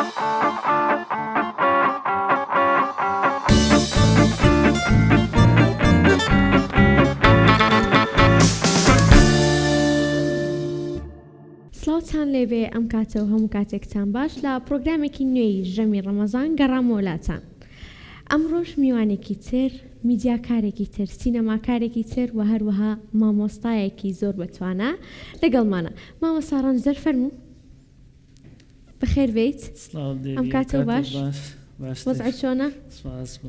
سڵاوتان لێبێ ئەم کاتەوە هەموو کاتێکتان باش لە پرۆگرامێکی نوێی ژەمی ڕەمەزان گەڕامۆلاتان. ئەمڕۆژ میوانێکی تر، میدیاکارێکی تر، سینەماکارێکی تر و هەروەها مامۆستایەکی زۆر بەتوانە لەگەڵمانە. مامۆستا ڕەنجدەر فەرموو بەخێر بێیت. ئەم کاتەوە باش وەزعی چۆنە؟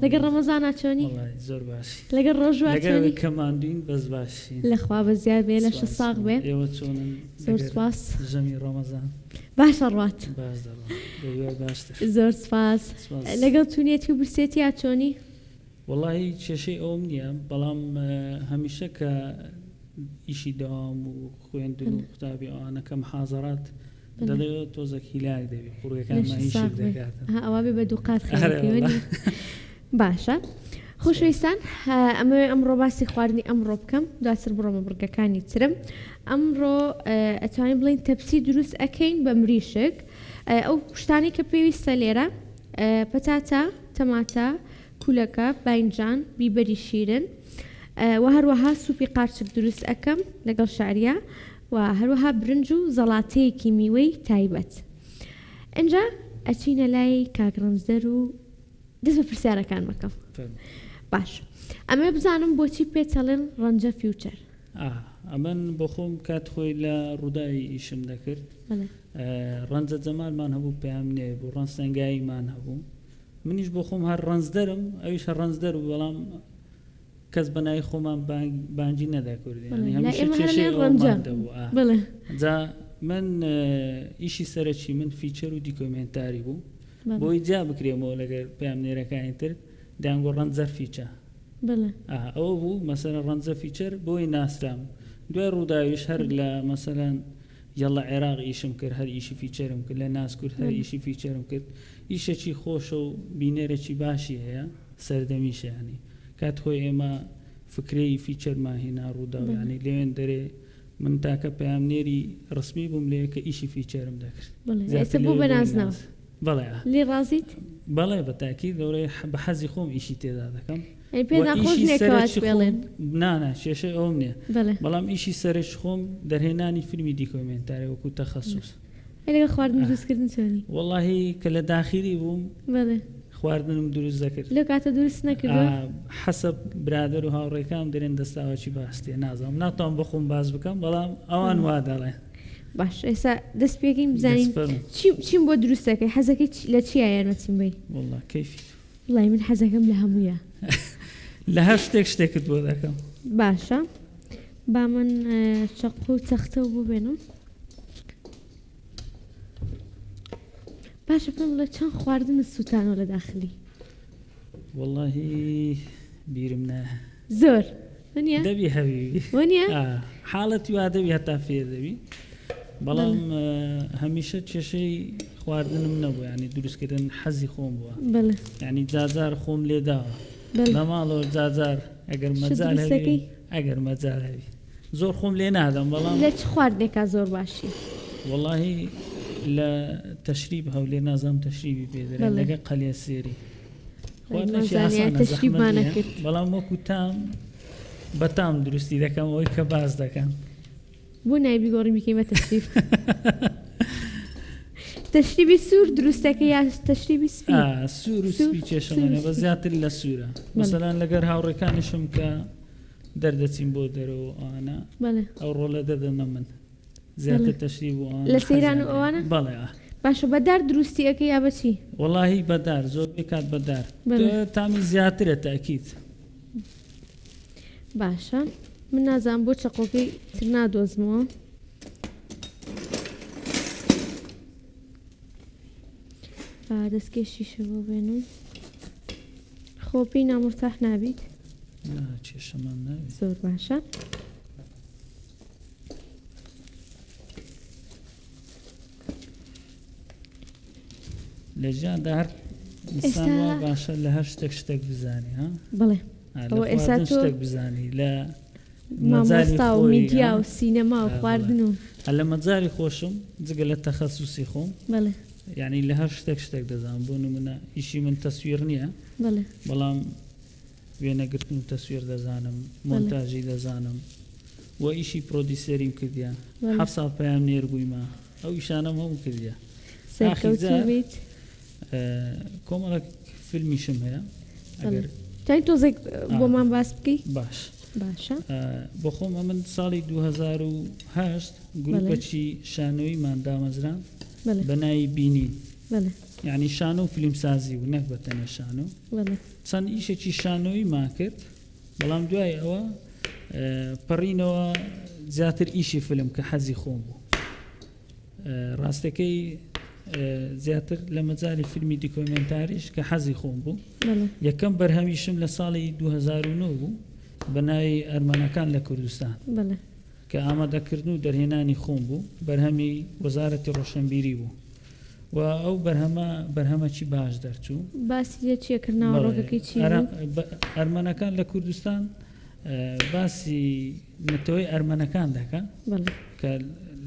لەگەڵ ڕەمەزانە چۆنی؟ زۆر باشی. لەگەڵ ڕۆژوە چۆنی؟ کەماندوین بەس باشی. لەخوا بەزیاد بێ لە شە ساغ بێ. ئێوە چۆنن؟ زۆر سپاس. ژەمی ڕەمەزان باشە ڕوات. باش دەڵێ باشتر. زۆر سپاس. لەگەڵ تونێتی و برسێتی یا چۆنی؟ وەڵاهی کێشەی ئەوم نییە، بەڵام هەمیشە کە ئیشی دەوام و خوێندن و قوتابی ئەوانە کەم حازەرات دەڵێ تۆزە هیلاک دەبێت قوڕەکانمان هیچ دەکاتن. ئەوە بێ بە دووقات خێرەکەوەنی. باشە. خۆشەویستان، ئەمەوێ ئەمڕۆ باسی خواردنی ئەمڕۆ بکەم، دواتر بڕۆمە بڕگەکانی ترم. ئەمڕۆ ئەتوانین بڵین تەپسی دروست ئەکەین بە مریشک. ئەو شتانی کە پێویستە لێرە پەتاتە، تەماتە، کولەکە، باینجان، بیبەری شیرن و هەروەها سوپی قارچک دروست ئەەکەم لەگەڵ شعریە و هەروەها برنج و زەڵاتەیەکی میوەی تایبەت. ئەنجا ئەچینە لای کاگڕەنجدەر و دەست بە پرسیارەکان مەکەم. باش، ئەمە بزانم بۆچی پێچەڵێن ڕەنجە فیوچەر؟ ئەمەن بۆ خۆم کات خۆی لە ڕووداوی ئیشم دەکرد. ڕەنجە جەمالمان هەبوو پێیان نێ بوو، ڕەنسەنگاییمان هەبوو. منیش بۆ خۆم هەر ڕەنجدەرم، ئەویش هەر ڕەنجدەر بوو، بەڵام کەس بەنای خۆمان بانجی نەداکردی، هەمیشە کێشەی ئەومان دەبوو. جا من ئیشی سەرەکی من فیچەر و دیکۆمنتاری بوو، بۆی جا بکرێمەوە لەگەر پامنێرەکانی تر دەیانگۆ ڕەنجەر فیچە. ئەوە بوو مەسەلەن ڕەنجە فیچەر بۆی ناسرام. دوای ڕووداویش هەر لە مەسەلەن یەڵە عێراق ئیشم کرد، هەر ئیشی فیچەرم کرد، لە ناسکورد هەر ئیشی فیچەرم کرد. ئیشێکی خۆشە و بینێرەکی باشی هەیە، سەردەمیشیانی کات خۆی ئێمە فکرەی فیچەرمان هێنا ڕووداو، ینی لێوێن دەرێ من تاکە پەیامنێری ڕسمی بووم لێ کە ئیشی فیچەرم دەکرد. بوو بەنازناو. بەڵێ لێ ڕازیت؟ بەڵێ بەتاکی دەورەی بە حەزی خۆم ئیشی تێدا دەکەم. نانە کێشەی ئەوم نییە، بەڵام ئیشی سەرش خۆم دەرهێنانی فیلمی دیکۆمنتاری وەکو تەخەسوس. لەگەڵ خواردن دروستکردن چۆنی؟ وەڵاهی کە لە داخیری بووم خواردنم دروست دەکرد. لە کاتە دروست نەکردە؟ حەسەب برادەر و هاوڕێکام دەرێن دەستاوەکی باشتێ نازانم، ناتوان بە خۆم باز بکەم، بەڵام ئەوان وا دەڵێ. باش، ئێستا دەست پێکەین بزانین چیم بۆ دروست دەکەی، حەزەکەی لە چیە یارمەتیم بی؟ وەڵا کەیفی وڵای من حەزەکەم لە هەموویە. لە هەر شتێکت بۆ دەکەم. باشە، با من چەقۆ و تەختە بۆ بێنم. باشە پێم بڵێ چەند خواردنت سووتانەوە لە داخلی؟ وەڵاهی بیرم نایە. زۆر دەبی هەویوی وەنیە؟ حاڵەتی وا دەبی هەتا فێر دەبی، بەڵام هەمیشە کێشەی خواردنم نەبوو، ینی دروستکردن حەزی خۆم بووە. ینی جاجار خۆم لێداوە لە ماڵەوە جاجار ئەگەر مەجار هەوی زۆر خۆم لێ نادەم. بەڵام لە چ خواردنێکا زۆر باشی؟ وەڵاهی لە تەشریب هەولێر نازانم تەشریبی پێدرێت لەگە قەلێ سێری بەڵام وەکو تام بە تام دروستی دەکەم ئەوەی کە باز دەکەم. بۆ نایبی گۆڕی بکەیمە تەشریب. تەشریبی سوور دروستەکە یا تەشریبی سپی؟ سوور و سپی کێشەمانە بە زیاتر لە سوورە. مەسەلەن لەگەر هاوڕێکانیشم کە دەردەچین بۆ دەرەوە ئەوانە ئەو ڕۆڵە دەدەنە من زیاتر تەشریب و لە سەیران و ئەوانە؟ بەڵێ. باشە بەدار دروستی ئەەکە یا بەچی؟ وەڵاهی بەدار زۆر بێکات بەدار تامی زیاترە تاکیت. باشە، من نازانم بۆ چەقۆکەی تر نادۆزمەوە. دەستکێشیشەوە بێنم. خۆپی نامۆرتاح نابیت؟ کێشەمان ناوێت. زۆر باشە. لە ژیاندا هەر ئینسان وا باشە لە هەر شتێک بزانی. بڵێ ئێستا شتێک بزانی لە مامۆستا و میدیا و سینەما و خواردن و لە مەجاری خۆشم جگە لە تەخەسوسی خۆم یعنی لە هەر شتێک دەزانم بۆ نمونە ئیشی من تەسویر نییە بەڵام وێنەگرتن و تەسویر دەزانم مۆنتاژی دەزانم و ئیشی پرۆدیسەریم کردیە 7 ساڵ پێیان نێربوویمە ئەو ئیشانەم هەموو کردیە کۆمەڵک فیلمیشم هەیە چای تۆزێک بۆمان باس بکەی باش باشە بۆ خۆم من ساڵی 2008 گروپەکی شانۆیمان دامەزران بە ناوی بینی یعنی شانۆ و فیلمسازی و نەک بە تەنیا شانۆ چەند ئیشێکی شانۆیمان کرد بەڵام دوای ئەوە پەڕینەوە زیاتر ئیشی فیلم کە حەزی خۆم بوو ڕاستەکەی زیاتر لە مەجای فیلمی دیکۆمنتاریش کە حەزی خۆم بوو یەکەم بەرهەمیشم لە ساڵی 2009 بوو بە ناوی ئەرمەنەکان لە کوردستان کە ئامادەکردن و دەرهێنانی خۆم بوو بەرهەمی وەزارەتی ڕۆشنبیری بوو و ئەو بەرهەمەکی باش دەرچوو باسی چیەکردناوەڕۆگەکەی چی ئەرمەنەکان لە کوردستان باسی نەتەوەی ئەرمەنەکان دەکە کە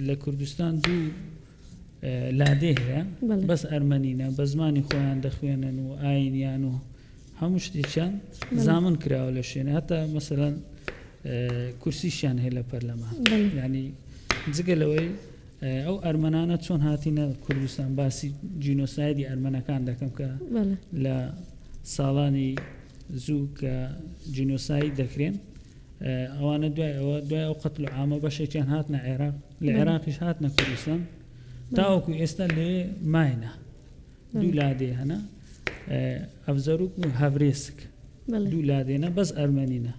لە کوردستان دوو لادێ هەیە بەس ئەرمەنینە بە زمانی خۆیان دەخوێنن و ئاینیان و هەموو شتێکیان زامن کراوە لە شوێنە هەتا مەسەلەن کورسیشیان هەیە لە پەرلەمان یعنی جگە لەوەی ئەو ئەرمەنانە چۆن هاتینە کوردستان باسی جینۆسایدی ئەرمەنەکان دەکەم کە لە ساڵانی زوو کە جینۆساید دەکرێن ئەوانە دوای ئەو قەتل و عامە بەشێکیان هاتنە عێراق لە عێراقیش هاتنە کوردستان تاوەکو ئێستا لێ ماینە دوو لادێ هەنا ئەفزەروک و هەڤرێسک دوو لادێنە بەس ئەرمەنینە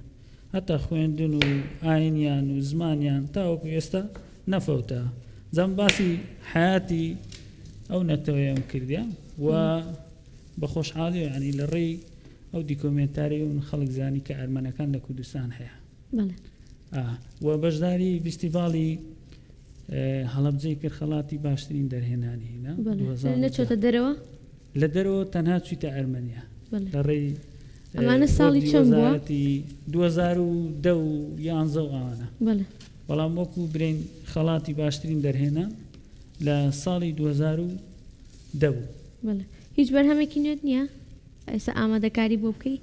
هەتا خوێندن و ئاینیان و زمانیان تاوەکو ئێستا نەفەوتە زەم باسی حیاتی ئەو نەتەوەیەم کردیە و بە خۆشحاڵی ینی لە ڕێی ئەو دیکۆمنتاری و خەڵک زانی کە ئەرمەنەکان لە کوردستان هەیە و بەشداری فیستیڤاڵی هەڵەبجەی کرد خەڵاتی باشترین دەرهێنانی نەچۆتە دەرەوە لە دەرەوە تەنها چوویتە ئەرمەنیا لە ڕێی ئەمانە ساڵی چەند بووە 2010 و 11 ئەوانە بەڵام وەکو برین خەڵاتی باشترین دەرهێنا لە ساڵی 2010 بوو هیچ بەرهەمێکی نوێت نییە ئێستا ئامادەکاری بۆ بکەی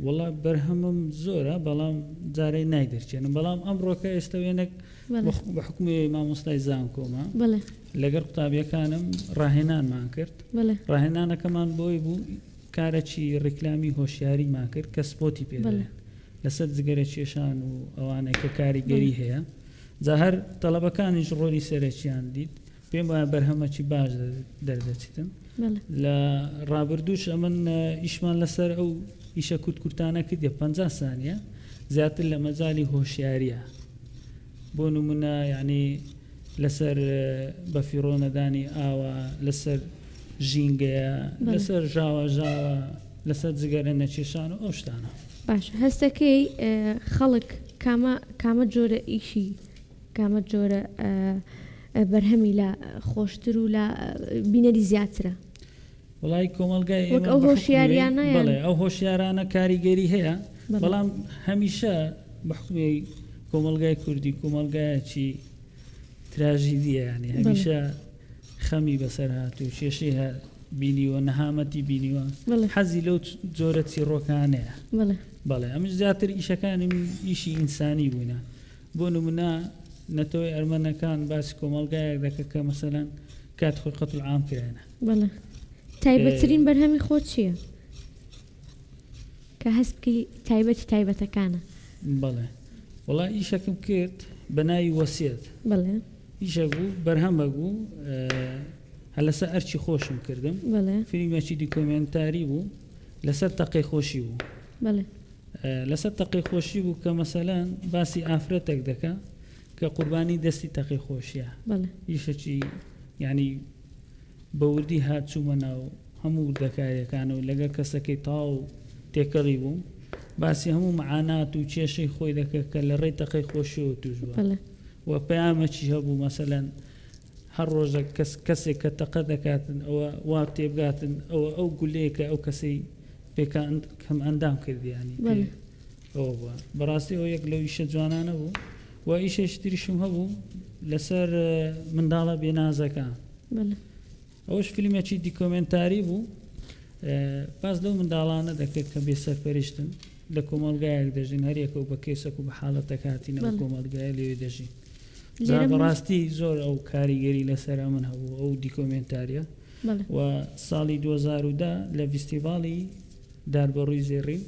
وڵا بەرهەمم زۆرە بەڵام جارەی نایدەرچێنم بەڵام ئەمڕۆکە ئێستا وێنێک بە حکومی مامۆستای زانکۆمە لەگەر قوتابیەکانم ڕاهێنانمان کرد ڕاهێنانەکەمان بۆی بوو کارێکی ڕیکلامی هۆشیاریمان کرد کە سپۆتی پێدەێن لەسەر جگەرە کێشان و ئەوانەی کە کاریگەری هەیە جا هەر تەڵەبەکانیش ڕۆلی سەرەکییان دیت پێم وایە بەرهەمەکی باش دەردەچیتن لە ڕابردووش ئەمن ئیشمان لەسەر ئەو ئیشە کورتکورتانە کردێ 50 سانیە زیاتر لە مەجای هۆشیاریە بۆ نمونە یعنی لەسەر بەفیڕۆنەدانی ئاوە لەسەر ژینگەیە لەسەر ژاوە لەسەر جگەرە نەچێشان و ئەو شتانە باش هەستەکەی خەڵک کامە جۆرە ئیشی کامە جۆرە بەرهەمی لە خۆشتر و لە بینەری زیاترە وڵای کۆمەلگای ئەو هۆشیاریانە ئەو هۆشیارانە کاریگەری هەیە بەڵام هەمیشە بەحکومی کۆمەلگای کوردی کۆمەلگایەکی تراژیدیە ینی هەمیشە خەمی بەسەر هاتوو کێشەی بینیوە نەهامەتی بینیوە حەزی لەو جۆرە چیرۆکانەیە بەڵێ ئەمش زیاتر ئیشەکانی ئیشی ئینسانی بووینە بۆ نمونە نەتەوەی ئەرمەنەکان باسی کۆمەلگایەک دەکە کە مەسەلەن کات خۆی قەتل عام کرێنە تایبەتترین بەرهەمی خۆت چییە؟ کە هەست بکەی تایبەتی تایبەتەکانە بەڵێ وڵا ئیشەکەم کرد بە ناوی وەسیەت ئیشە بوو بەرهەمە بوو هە لەسەر ئەرچی خۆشم کردم فیلمێکی دیکۆمنتاری بوو لەسەر تەقەی خۆشی بوو لەسەر تەقەی خۆشی بوو کە مەسەلەن باسی ئافرەتێک دەکە کە قوربانی دەستی تەقەی خۆشیە ئیشەکی یعنی بەوردی هاتچوومە ناو هەموو وردەکاریەکانە و لەگە کەسەکەی تاو تێکەڵی بوو باسی هەموو مەعانات و کێشەی خۆی دەکە کە لە ڕێی تەقەی خۆشیەوە توش بووە و پەیامەکی هەبوو مەسەلەن هەر ڕۆژە کەسێک کە تەقە دەکاتن ئەوە وا تێبگاتن ئەو گولەیەکە ئەو کەسەی پێکان کەم ئەندام کردیانی ئەوە بووە بەڕاستی ئەو یەک لەو ئیشە جوانانە بوو و ئیشێشتریشم هەبوو لەسەر منداڵە بێنازەکان ئەوەش فیلمێکی دیکۆمنتاری بوو باز لەو منداڵانە دەکرێت کە بێ سەرپەرشتن لە کۆمەڵگایەک دەژین هەریەکە و بە کێسەک و بە حاڵەتە کاتینەوە کۆمەڵگایە لێوێ دەژین بەڕاستی زۆر ئەو کاریگەری لەسەر من هەبوو ئەو دیکۆمنتاریە و ساڵی 2010 لە فیستیڤاڵی داربەڕووی زێڕی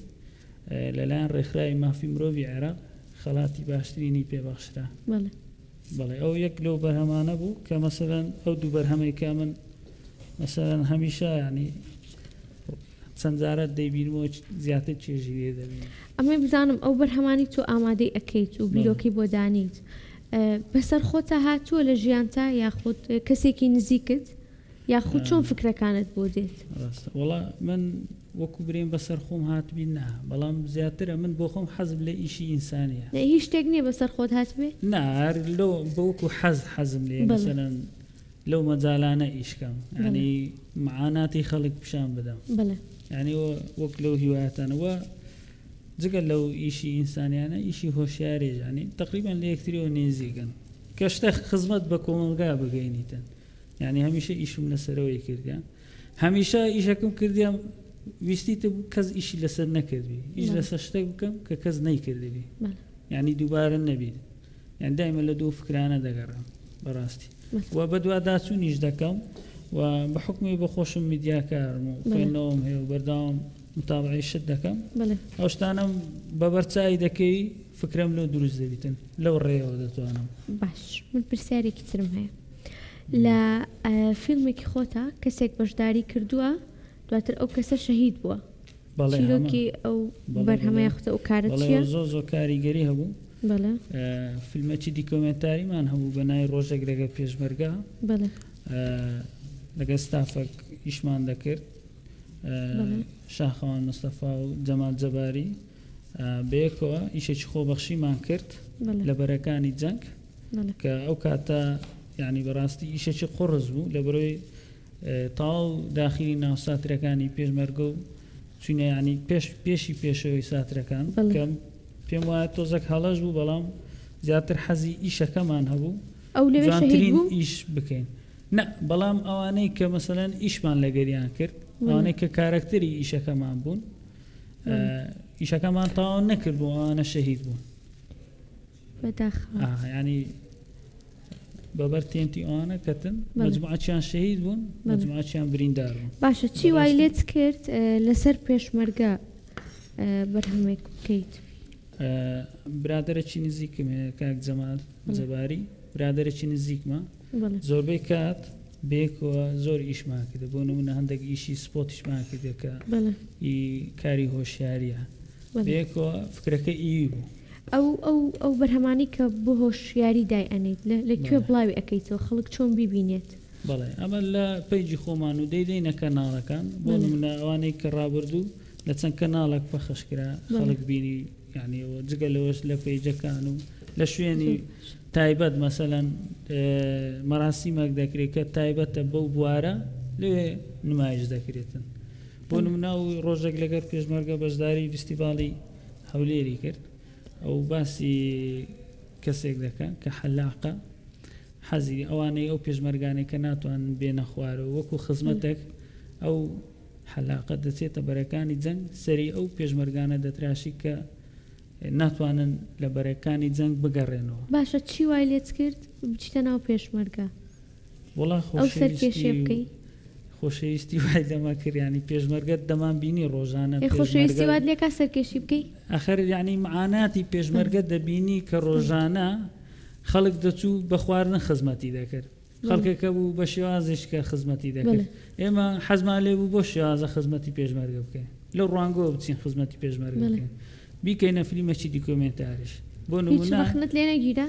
لەلایەن ڕێکخراوی مافی مرۆڤی عێراق خەڵاتی باشترینی پێبەخشرا بەڵێ ئەو یەک لەو بەرهەمانە بوو کە مەسەلەن ئەو دوو بەرهەمەیکە من مەسەلەن هەمیشە ینی چەند جارە دەیبینەوە زیاتر چێژی لێ دەبین ئەمە بزانم ئەو بەرهەمانی تۆ ئامادەی ئەەکەیت و بیرۆکەی بۆ دانیت بەسەر خۆتە هاتووە لە ژیانتا یاخود کەسێکی نزیکت یاخود چۆن فکرەکانت بۆ دێت وڵا من وەکو برێن بەسەر خۆم هاتبین نا بەڵام زیاترە من بۆ خۆم حەزم لە ئیشی ئینسانیە هیچ شتێک نییە بەسەر خۆت هاتبێ نار لەو بەوەکو حەزم لێ مەسەلەن لەو مەجالانە ئیشکەم ینی معاناتی خەڵک پیشان بدەم ینی وەک لەو هیوایەتانەوە جگە لەو ئیشی ئینسانیانە ئیشی هۆشیارێژانی تقریبان لە یەکتریەوە نێزیگەن کە شتە خزمەت بە کۆمەلگا بگەینیتن ینی هەمیشە ئیشم لەسەرەوەی کردیان هەمیشە ئیشەکەم کردیان ویستیتە کەس ئیشی لەسەر نەکردوی ئیش لەسەر شتێک بکەم کە کەس نەیکردوی ینی دووبارە نەبیت یان دایمە لە دوو فکرانە دەگەڕام بەڕاستی و بە دوا داچوونیش دەکەم و بە حکمی بە خۆشم میدیاکارم و خوێندنەوەم هەیە و بەرداوام متابعی شت دەکەم ئەو شتانم بە بەرچایی دەکەی فکرم لەو دروست دەبیتن لەو ڕێەوە دەتوانم باش من پرسیارێکی ترم هەیە لە فیلمێکی خۆتە کەسێک بەشداری کردووە دواتر ئەو کەسە شەهید بووە چیرۆکی ئەو بەرهەمەیە خوتە ئەو کارە چییە زۆر کاریگەری هەبوو فیلمێکی دیکۆمنتاریمان هەبوو بە ناوی ڕۆژێک لەگە پێشمەرگا لەگە ستافەک ئیشمان دەکرد شاخەوان مستەفا و جەمال جەباری بەیەکەوە ئیشێکی خۆبەخشیمان کرد لە بەرەکانی جەنگ کە ئەو کاتە یعنی بەڕاستی ئیشێکی قڕز بوو لە بەرۆی تاڵ داخلی ناو ساترەکانی پێشمەرگە و چونە ینی پێشی پێشەوەی ساترەکان کەم پێم وایە تۆزێک هەڵەش بوو بەڵام زیاتر حەزی ئیشەکەمان هەبوو جوانترین ئیش بکەین نە بەڵام ئەوانەی کە مەسەلەن ئیشمان لەگەریان کرد ئەوانەی کە کارکتەری ئیشەکەمان بوون ئیشەکەمان تاوان نەکرد بوو ئەوانە شەهید بوون ینی بەبەر تێنتی ئەوانە کەتن مەجموعەتیان شەهید بوون مەجموعەتیان بریندار بوون باشە چی وای لێت کرد لەسەر پێشمەرگە بەرهەمێک بکەیت برادرێکی نزیکم کاک جەمال جەباری برادرێکی نزیکمە زۆربەی کات بێکەوە زۆر ئیشمان کردە بۆ نمونە هەندێک ئیشی سپۆتیشمان کردەکە کاری هۆشیاریە بێکەوە فکرەکە ئیوی بوو ئەو بەرهەمانی کە بۆ هۆشیاری دای ئەنیت لەکوێ بڵاوی ئەەکەیتەوە خەڵک چۆن ببینێت بەڵێ ئەمە لە پەیجی خۆمان و دەیدەینە کەناڵەکان بۆ نمونە ئەوانەی کە ڕابردوو لە چەند کەناڵێک پەخشکرا خەڵک بینی یعنیەوە جگە لەوەش لە پەیجەکان و لە شوێنی تایبەت مەسەلەن مەراسیمێک دەکرێت کە تایبەتە بەو بوارە لێ نمایش دەکرێتن بۆ نمونە و ڕۆژێک لەگەر پێشمەرگە بەشداری فیستیڤاڵی هەولێری کرد ئەو باسی کەسێک دەکەن کە حەلاقە حەزی ئەوانەی ئەو پێشمەرگانەی کە ناتوانن بێنە خوارەوە وەکو خزمەتێک ئەو حەلاقە دەچێتە بەرەکانی جەنگ سەری ئەو پێشمەرگانە دەتراشی کە ناتوانن لە بەرەکانی جەنگ بگەڕێنەوە باشە چی وای لێت کرد بچیتە ناو پێشمەرگە وڵا ئەو سەرکێشێ بکەی خۆشەویستی وای دەما کردیانی پێشمەرگەت دەمان بینی ڕۆژانە خۆشەویستی وات لێکا سەرکێشی بکەی ئەخەر یعنی معاناتی پێشمەرگە دەبینی کە ڕۆژانە خەڵک دەچوو بە خواردن خزمەتی دەکرد خەڵکەکە بوو بە شێوازش کە خزمەتی دەکرد ئێمە حەزمان لێ بوو بۆ شێوازە خزمەتی پێشمەرگە بکەین لەو ڕوانگەوە بچین خزمەتی پێشمەرگە بکەین بیکەینە فیلمێکی دیکۆمنتاریش بۆ نمونە ڕخنت لێ نەگیرە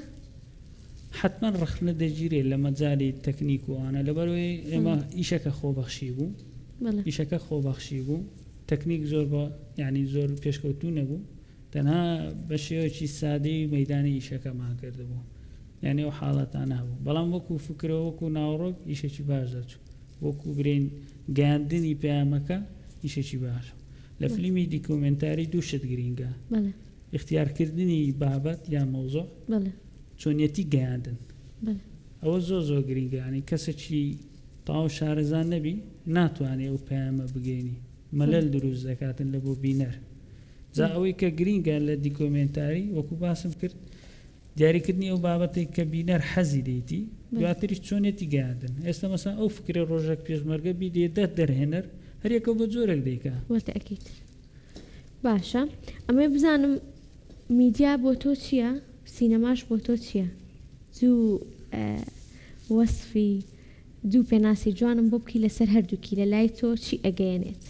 حتما ڕخنە دەگیرێت لە مەجای تەکنیک و ئانە لەبەرەوەی ئێمە ئیشەکە خۆبەخشی بوو ئیشەکە خۆبەخشی بوو تەکنیک زۆر بە یعنی زۆر پێشکەوتوو نەبوو تەنها بە شێوەیەکی سادەی مەیدانی ئیشەکەمان کردبوو یعنی ئەو حاڵەتانە هەبوو بەڵام وەکو فکرەوە وەکو ناوڕۆک ئیشێکی باش دەچوو وەکو برین گەاندنی پەیامەکە ئیشێکی باش لە فیلمی دیکۆمنتاری دوو شت گرینگە اختیارکردنی بابەت یا مەوزوع چۆنیەتی گەیاندن ئەوە زۆر زۆر گرینگە ینی کەسێکی تەواو شارەزان نەبی ناتوانێ ئەو پەیامە بگەینی مەلەل دروست دەکاتن لە بۆ بینەر جا ئەوەی کە گرینگە لە دیکۆمنتاری وەکو باسم کرد دیاریکردنی ئەو بابەتێک کە بینەر حەزی دەیتی دواتریش چۆنێتی گەیاندن ئێستا مەسا ئەو فکرێ ڕۆژێک پێشمەرگە بیدێ دەرهێنەر هەرێکە بە جۆرێک دەیکا وەتەکیت باشە ئەمێ بزانم میدیا بۆ تۆ چییە سینەماش بۆ تۆ چییە زوو وەسفی دوو پێناسی جوانم بۆ بکەی لەسەر هەردووکی لە لای تۆ چی ئەگەیەنێت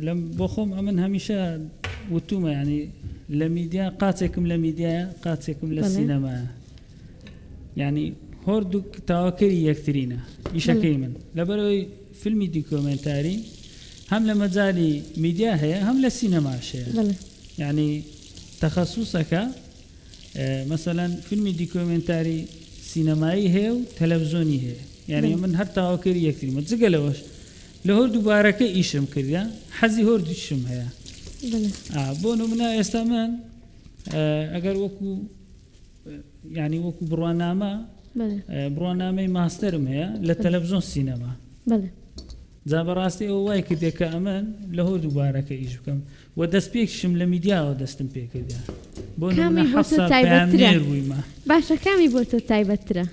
لەم بۆ خۆم ئەمن هەمیشە وتومە ینی لە میدیا قاچێکم لە میدیایە قاچێکم لە سینەمایە ینی هەردوو تاواکەری یەکترینە ئیشەکەی من لەبەرەوەی فیلمی دیکۆمنتاری هەم لە مەجای میدیا هەیە هەم لە سینەماش هەیە ینی تەخەسوسەکە مەسەلەن فیلمی دیکۆمنتاری سینەمایی هەیە و تەلەڤیزۆنی هەیە یعنی من هەر تاواکەری یەکترینمە جگە لەوەش لە هەردوو بارەکە ئیشم کردە حەزی هەردووشم هەیە بۆ نمونە ئێستا من ئەگەر وەکو ینی وەکو بڕوانامەی ماستەرم هەیە لە تەلەڤیزۆن سینەما جا بەڕاستی ئەو وای کردێک کە ئەمن لە هەردوو بارەکە ئیش بکەم و دەستپێکشم لە میدیاوە دەستم پێ کردە بۆ نمونە 7 پەیامنێر بوویمە باشە کامی بۆ تۆ تایبەترە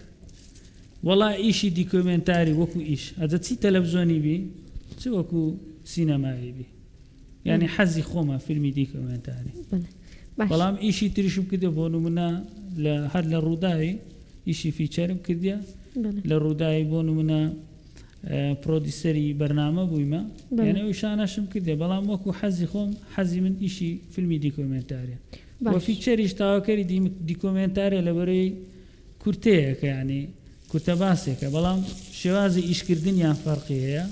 وەڵا ئیشی دیکۆمنتاری وەکو ئیش ئەجە چی تەلەڤیزۆنی بی چ وەکو سینەمایی بی یعنی حەزی خۆمە فیلمی دیکۆمنتاری بەڵام ئیشی تریشم کردە بۆ نمونە هەر لە ڕووداوی ئیشی فیچەرم کردە لە ڕووداوی بۆ نمونە پرۆدیسەری بەرنامە بوویمە یعنی ئەوی شانەشم کردێ بەڵام وەکو حەزی خۆم حەزی من ئیشی فیلمی دیکۆمنتاریە وە فیچەریش تاواکەری دیکۆمنتارە لەبەرەوەی کورتەیەکە ینی کورتە باسێکە بەڵام شێوازی ئیشکردنیان فەرقی هەیە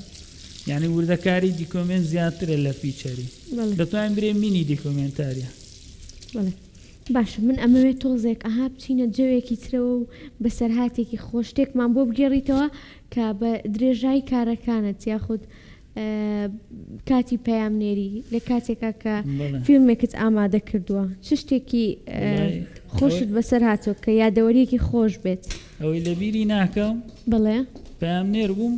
یعنی وردەکاری دیکۆمنت زیاترە لە فیچەری دەتوانین برێ مینی دیکۆمنتاریە باشە من ئەمەوێت تۆزێک ئەها بچینە جەوێکی ترەوە و بەسەرهاتێکی خۆش شتێکمان بۆ بگێڕیتەوە کە بە درێژایی کارەکانت یاخود کاتی پەیامنێری لە کاتێکا کە فیلمێکت ئامادە کردووە چ شتێکی خۆشت بەسەر هاتووە کە یادەوەریەکی خۆش بێت ئەوەی لەبیری ناکەم بڵێ پەیامنێر بووم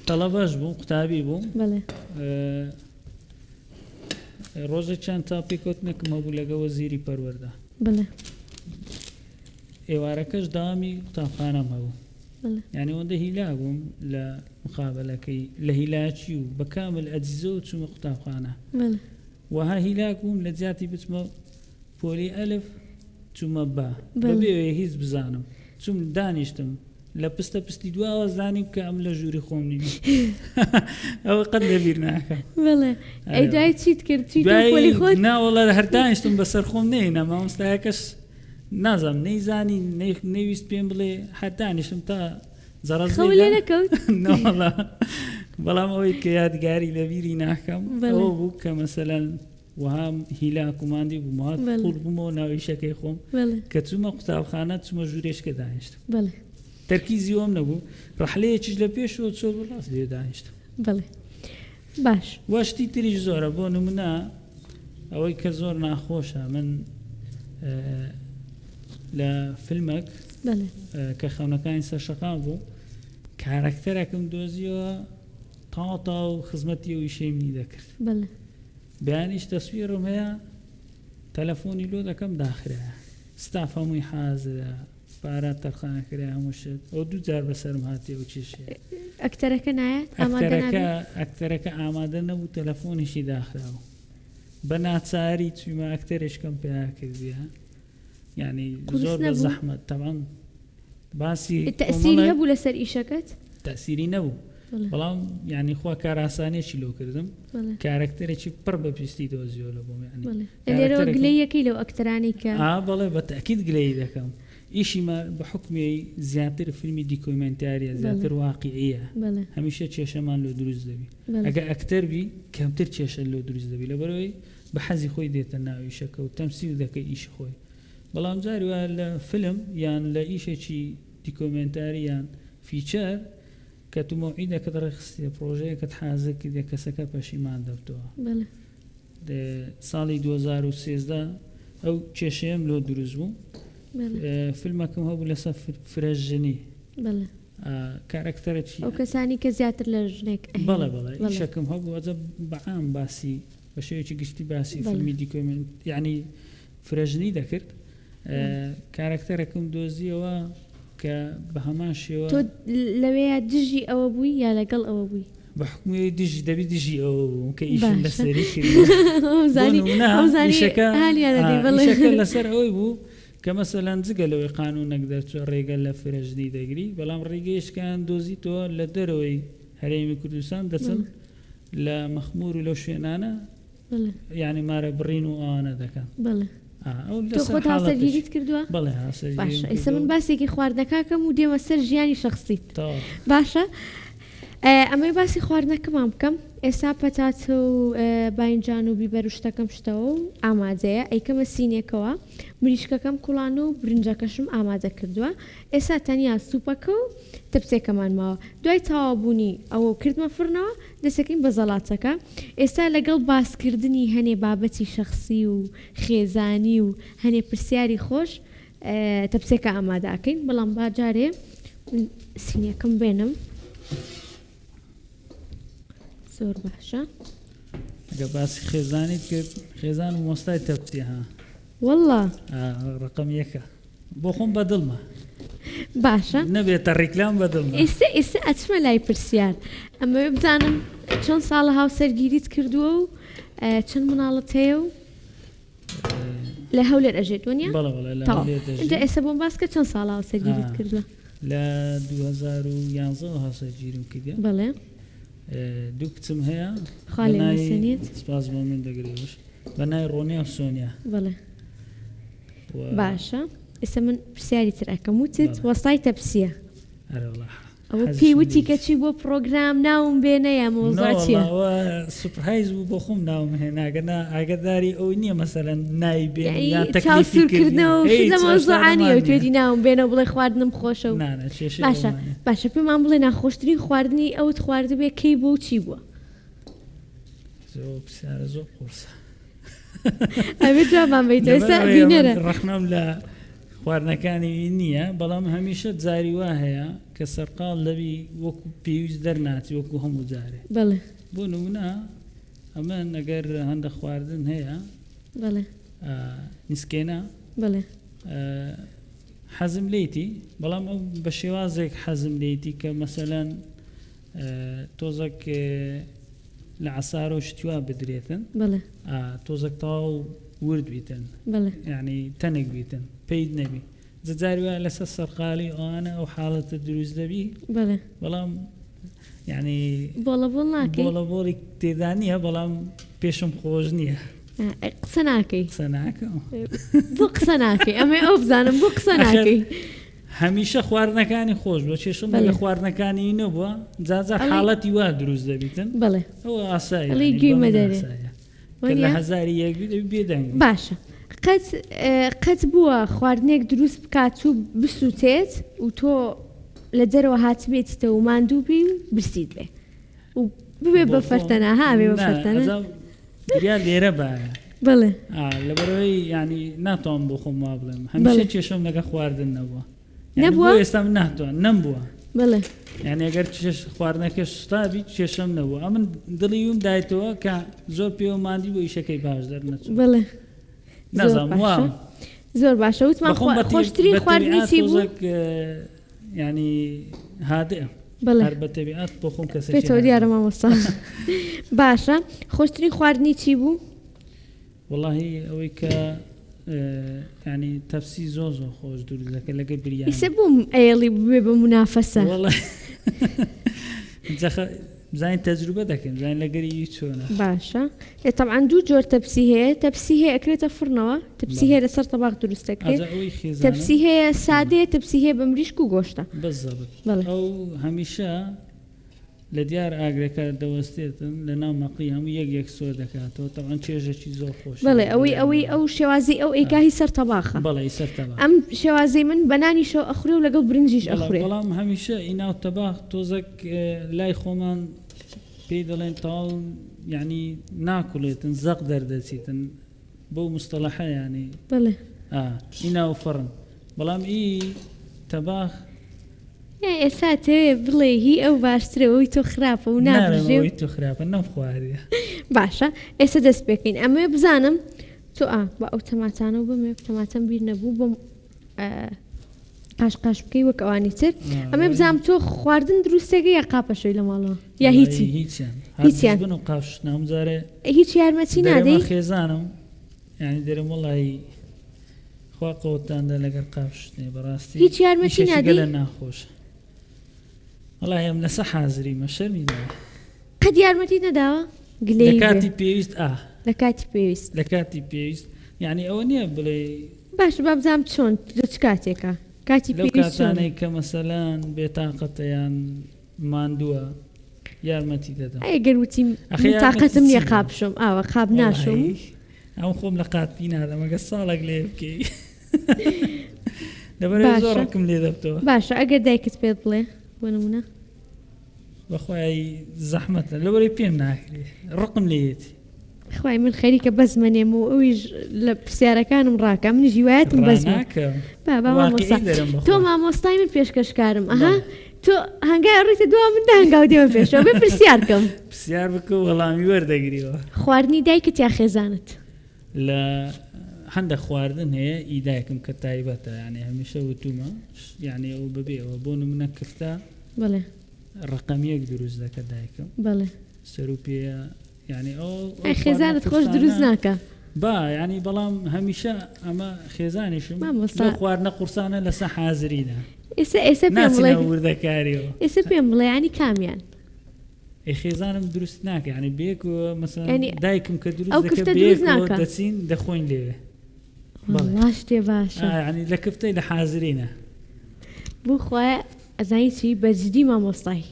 تەڵەبەش بووم قوتابی بووم ڕۆژێک چەند تاپیکۆتنێکم هەبوو لەگە وەزیری پەروەردە ئێوارەکەش داوامی قوتابخانەم هەبوو یعنی ئەوەندە هیلا بووم لە مقابلەکەی لە هیلاچی و بە کامل ئەجزە و چوومە قوتابخانە وەها هیلاک بووم لە جیاتی بچمە پۆلی ئەلف چوومە بەبێ هیچ بزانم چوم دانیشتم لە پستە پستی دواوە زانیم کە ئەم لە ژووری خۆم نبی ئەوە قەت لەبیر ناکەم ئەی دوای چیت کرد پۆلی خۆت ناوەڵە هەر دانیشتم بەسەر خۆم نەینا مامۆستایەکەش نازانم نەیزانی نەیویست پێم بڵێ هەر دانیشتم تا خەو لێ نەکەوت بەڵام ئەوەی کە یادگاری لەبیری ناکەم ئەوە بوو کە مەسەلەن وهام هیلاکوماندی بوومەوە قوڵ بوومەوە ناویشەکەی خۆم کە چوومە قوتابخانە چوومە ژوورێشکە دانیشتم تەرکیزی ئەوم نەبوو ڕەحلەیەکیش لە پێشەوە چۆ ڕاست لێ دانیشتم باش وەشتی تریش زۆرە بۆ نمونە ئەوەی کە زۆر ناخۆشە من لە فیلمێک کە خەونەکانی سەرشەقام بوو کارەکتەرێکم دۆزیەوە تاوا و خزمەتی ئەو ئیشەیمنی دەکرد بەیانیش تەسویرم هەیە تەلەفۆنی لۆ دەکەم داخرایە ستاف هەمووی حازرە پارە تەرخانەکرای هەموو شت ئەو دوو جار بەسەرم هاتی ئەو چێشێ ئەکتەرەکە نایەت ئەکتەرەکە ئامادە نەبوو تەلەفۆنیشی داخراوە بە ناچاری چویمە ئەکتەرێشکەم پێیا کردیە یعنی زۆر بە زەحمەت تەمان باسی تەسیری هەبوو لەسەر ئیشەکەت تەسیری نەبوو بەڵام یعنی خوا کاراسانێکی لۆ کردم کارکتەرێکی پڕ بە پێستی دۆزیۆ لە بۆم لێرەوە گلەیەکەی لەو ئەکتەرانی کە بەڵێ بە تەکید گلەی دەکەم ئیشیمە بە حکمی زیاتر فیلمی دیکۆمنتاریە زیاتر واقعیە هەمیشە کێشەمان لۆ دروست دەبی ئەگە ئەکتەر بی کەمتر کێشە لۆ دروست دەبی لەبەرەوەی بە حەزی خۆی دێتە ناو ئیشەکە و تەمسیل دەکەی ئیشی خۆی بەڵام جاری وایە لە فیلم یان لە ئیشێکی دیکۆمنتاری یان فیچەر کە تو مەوعیدەکەت ڕێخستیە پرۆژەیەکەت حازر کردێ کەسەکە پەشیمان دەبتەوە ساڵی 2013 ئەو کێشەیەم لۆ دروست بوو فیلمەکەم هەبوو لەسەر فرەژنی کارکتەرێکی ئەو کەسانی کە زیاتر لە ژنێک بەڵێ شەکم هەبوو ئەجە بەعام باسی بە شێوەیەکی گشتی باسی فیلمی دیکۆمنت یعنی فرەژنی دەکرد کارکتەرێکم دۆزیەوە کە بە هەمان شێوە تۆ لەوەیە دژی ئەوە بووی یا لەگەڵ ئەوە بووی بە حکومی دژی دەبی دژی ئەوە بوو کە ئیشم لەسەری کردشەکە لەسەر ئەوەی بوو کە مەسەلەن جگە لەوەی قانونەک دەرچوە ڕێگە لە فرەژنی دەگری بەڵام ڕێگەیشکیان دۆزیتەوە لە دەرەوەی هەرێمی کوردستان دەچن لە مەخمور و لەو شوێنانە یعنی مارە بڕین و ئەوانە دەکەن تۆ خۆت هاسەرگیریت کردووە؟ بەڵێ باشە ئێستا من باسێکی خواردنەکەکەم و دێمە سەر ژیانی شەخصیت باشە ئەمەی باسی خواردنەکەمان بکەم ئێستا پەتاتە و باینجان و بیبەر و شتەکەم شتەوە و ئامادەیە ئەیکەمە سینێکەوە مریشکەکەم کوڵان و برنجەکەشم ئامادە کردووە ئێستا تەنیا سوپەکە و تەپسێکەمان ماوە دوای تەواوبوونی ئەوە کردمە فرنەوە دەسەکەین بە زەڵاتەکە ئێستا لەگەڵ باسکردنی هەنێ بابەتی شەخصی و خێزانی و هەنێ پرسیاری خۆش تەپسێکە ئامادەکەین بەڵام باجارێ سینێکم بێنم زۆر باشە ئەگە باسی خێزانیت کرد خێزان و مۆستای تەپسی ها والله ڕقم یەکە بۆ خۆم بەدڵمە باشە نەبێتە ڕیکلام بەدڵمە ئێستا ئەچمە لای پرسیار ئەمەوێ بزانم چەند ساڵە هاوسەرگیریت کردووە و چەند مناڵەت هەیە و لە هەولێر ئەژێت وەنیە؟ اینجا ئێستا بۆم باسکە چەند ساڵە هاوسەرگیریت کردووە؟ لە 2011 هاوسەرگیریم کردە بەڵێ دوو کچم هەیە سپاس بۆ من دەگرێوش بە نای ڕۆنیا و سۆنیا بەڵێ باشە ئێستا من پرسیاری تر ئەەکەم وتت وەستای تەپسیە ئەوە پێی وتی کەچی بۆ پرۆگرام ناوم بێنە یا مۆزاچیە سوپرایز بوو بۆ خۆم ناوم هێناگەنا ئاگداری ئەوەی نییە مەسەرەن نای بێن چاوسورکردنەوە لە مۆزۆعانیە و توێتی ناوم بێنە بڵێ خواردنم خۆشە و باشە باشە پێمان بڵێ ناخۆشترین خواردنی ئەوت خواردە بێ کەی بۆ و چی بووە؟ زۆر قورسە ئەوێ جوابمان بیت ئێستا بینەرە ڕەخنەم لە خواردنەکانی نییە بەڵام هەمیشە جاری وا هەیە کە سەرقاڵ لەوی وەکو پێویست دەرناچی وەکو هەموو جارێ بەڵێ بۆ نمونە ئەمە ئەگەر هەندە خواردن هەیە بەڵێ نیسکێنە بەڵێ حەزم لێیتی بەڵام ئەو بە شێوازێک حەزم لێیتی کە مەسەلەن تۆزێک لە عەسار و شتیوا بدرێتن بەڵێ تۆزێک تاو ورد بیتن یعنی تەنێک بیتن پێیت نەبی جاری وایە لەسەر سەرقاڵی ئەوانە ئەو حاڵەتە دروست دەبی بەڵام یعنی بۆڵەبۆڵی تێدا نییە بەڵام پێشم خۆش نییە قسە ناکەی بۆ قسە ناکەی ئەمێ ئەو بزانم بۆ قسە ناکەی هەمیشە خواردنەکانی خۆش بۆ چێشم لە خواردنەکانی نەبووە جاجا حاڵەتی وا دروست دەبیتن بەڵێ ئەوە ئاسایە لە هەزاری یەک بێدەنگ باشە قەت بووە خواردنێک دروست بکات و بسووتێت و تۆ لە دەرەوە هاتبێتیتە و ماندوو بی و برسیت بێ و ببێ بە فەرتەنە ها بێ بە فەرتەنە یا لێرە باە بڵێ لەبەرەوەی ینی ناتوان بۆ خۆم وا بڵێم هەمیشە کێشەم لەگە خواردن نەبووە ئێستا من ناتوان نەمبووە بڵێ یعنی ئەگەر خواردنەکە سوستابی کێشەم نەبووە ئەمن دڵی وم دایتەوە کە زۆر پێوە ماندی بۆ ئیشەکەی باش دەرنەچوو بڵێ نازانم زۆر باشە وتمان خۆشترین خواردنی چی بوو؟ ینی هادئە بەڵێ بە تەبیعەت بۆ خۆم کەسێکی پێتەوە دیارە مامۆستا باشە خۆشترین خواردنی چی بوو؟ وەڵاهی ئەوەی کە ینی تەپسی زۆر خۆش دروست دەکە لەگە بریان ئیسە بووم ئێڵی بێ بە منافەسە بزانین تەجروبە دەکەن بزانین لەگەری چۆنە باشە طبعا دوو جۆر تەپسی هەیە تەپسی هەیە ئەکرێتە فرنەوە تەپسی هەیە لەسەر تەباق دروست دەکرێت تەپسی هەیە سادەیە تەپسی هەیە بە مریشک و گۆشتە ئەو هەمیشە لە دیار ئاگرەکە دەوەستێتن لە ناو مەقی هەموو یەک سۆ دەکاتەوە تەوان چێژێکی زۆر خۆش بڵێ ئەوەی ئەو شێوازی ئەو ئەیکاهی سەر تەباخە بەڵێ سەر تەباخ ئەم شێوازی من بەنانی شەو ئەخورێ و لەگەڵ برنجیش ئەخورێ بەڵام هەمیشە ئیناو تەباخ تۆزێک لای خۆمان پێی دەڵێن تاڵ یعنی ناکوڵێتن زەق دەردەچیتن بۆ مستەڵەحە ینی بڵێ ئیناو فڕن بەڵام ئی تەباخ ئێستا تەوێ بڵێ هی ئەو باشترەوەی تۆ خراپە و نابژێ نارەوەی تۆ خراپە نەخواردە باشە ئێستا دەست پێکەین ئەمێ بزانم تۆ بە ئەو تەماتانە و بمێ تەماتەم بیر نەبوو بۆم قاش بکەی وەک ئەوانی تر ئەمێ بزانم تۆ خواردن دروستەکە یا قاپەشەوەی لە ماڵەوە یا هیچی هیچیان بن و قاپش نامزارێ هیچ یارمەتی نادەی خێزانم یعنی دەرم وڵی خوا قەوتاندا لەگەر قاپشتێ بەڕاستی هیچ یارمەتی نادەی لە ناخۆش وڵای ئەم لەسە حازری مەشەرمی قەت یارمەتی نەداوە لە کاتی پێویست لە کاتی پێویست لە کاتی پێویست یعنی ئەوە نییە بڵێ باش بابزانام چۆن چ کاتێکە کاتی لەو کاتانەی کە مەسەلەن بێتاقەتەیان ماندووە یارمەتی دەدەم ئەگەر وتی تااقەتم نییە قاپشم ئاوە قاب ناشم ئەو خۆم لە قاتی نادەم ئەگە ساڵێک لێ بکەی لەبەر زۆر ڕقم لێ دەبتەوە باشە ئەگەر دایکت پێت بڵێ بۆ نمونە بەخوای زەحمەتە لەبەرەی پێم ناکرێ ڕقم لێتی خوای من خەریکە بەزمەنێم و ئەویش لە پرسیارەکانم ڕاکە منیش هیوایەتم بەزمە تۆ مامۆستای من پێشکەشکارم ئەها تۆ هەنگای ڕیتە دو مندا هەنگاو دێمە پێشەوە بێ پرسیار بکەم پرسیار بکە وەڵامی وەردەگریەوە خواردنی دایکت یا خێزانت لە هەندە خواردن هەیە ئیدایکم کە تایبەتە یعنی هەمیشە وتومە یعنی ئەو ببێەوە بۆ نمونە کفتە بڵێ ڕقەمیەک دروست دەکە دایکم بڵێ سەر و پێ یعنی ئەو خێزانت خۆش دروست ناکە با ینی بەڵام هەمیشە ئەمە خێزانیشم لە خواردنە قورسانە لەسە حازریدا ئێستا پێم بڵێ وردەکاریەوە ئێستا پێم بڵێ ینی کامیان خێزانم دروست ناکە ینی بێکەوە مەسەڵەن دایکم کە دروست دەکە بێکەوە دەچین دەخۆین لێوێ باش تێ باشە ینی لە کفتەی لە حازرینە بۆ خۆیان ئەزانی چی بەجددی مامۆستای